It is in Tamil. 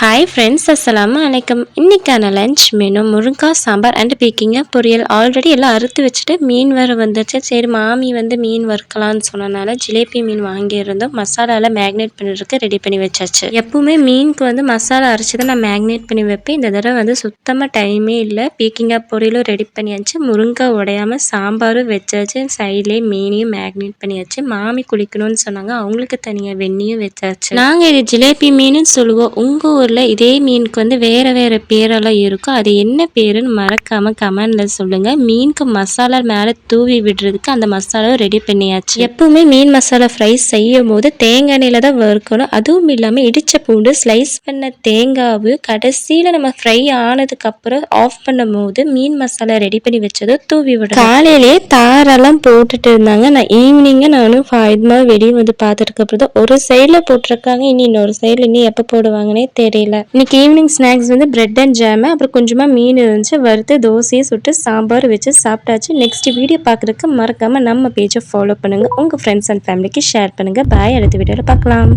ஹாய் ஃப்ரெண்ட்ஸ், அஸ்ஸலாமு அலைக்கும். இன்றைக்கான லஞ்ச் மெனு முருங்காய் சாம்பார் அண்ட் பீக்கிங்க பொரியல். ஆல்ரெடி எல்லாம் அறுத்து வச்சுட்டு மீன் வேறு வந்துச்சு. சரி மாமி மீன் வறுக்கலான்னு சொன்னனால ஜிலேபி மீன் வாங்கியிருந்தோம். மசாலாவில் மேக்னேட் பண்ணிருக்கு ரெடி பண்ணி வச்சாச்சு. எப்பவுமே மீனுக்கு மசாலா அரைச்சி தான் நான் மேக்னேட் பண்ணி வைப்பேன். இந்த தடவை சுத்தமாக டைமே இல்லை. பீக்கிங்கா பொரியலும் ரெடி பண்ணியாச்சு. முருங்காய் உடையாமல் சாம்பாரும் வச்சாச்சு. சைட்லேயே மீனையும் மேக்னேட் பண்ணியாச்சு. மாமி குளிக்கணும்னு சொன்னாங்க, அவங்களுக்கு தனியாக வெந்நியும் வச்சாச்சு. நாங்கள் இது ஜிலேபி மீனுன்னு சொல்லுவோம். உங்கள் ஊரில் இதே மீனுக்கு வேறு வேறு பேரெல்லாம் இருக்கும். அது என்ன பேருன்னு மறக்காமல் கமெண்டில் சொல்லுங்கள். மீனுக்கு மசாலா மேலே தூவி விடுறதுக்கு அந்த மசாலாவை ரெடி பண்ணியாச்சு. எப்பவுமே மீன் மசாலா ஃப்ரை செய்யும் போது தேங்காய் எண்ணெயில் தான் வறுக்கணும். அதுவும் இல்லாமல் இடித்த பூண்டு, ஸ்லைஸ் பண்ண தேங்காவு கடைசியில் நம்ம ஃப்ரை ஆனதுக்கப்புறம் ஆஃப் பண்ணும் போது மீன் மசாலா ரெடி பண்ணி வச்சதை தூவி விடும். காலையிலே தாரெல்லாம் போட்டுட்டு இருந்தாங்க. நான் ஈவினிங்கு நானும் இதுமாதிரி வெளியே வந்து பார்த்துருக்கப்புறம் தான் ஒரு சைடில் போட்டிருக்காங்க. இன்னொரு சைடில் இன்னும் எப்போ போடுவாங்கன்னே தெரியல. இன்னைக்கு evening snacks bread and jam, அப்புறம் கொஞ்சமாக மீன் இருந்துச்சு. வறுத்து தோசையை சுட்டு சாம்பார் வச்சு சாப்பிட்டாச்சு. நெக்ஸ்ட் வீடியோ பார்க்குறதுக்கு மறக்காமல் நம்ம பேஜை ஃபாலோ பண்ணுங்கள். உங்கள் ஃப்ரெண்ட்ஸ் அண்ட் ஃபேமிலிக்கு ஷேர் பண்ணுங்கள். பாய். அடுத்த வீடியோவில் பார்க்கலாம்.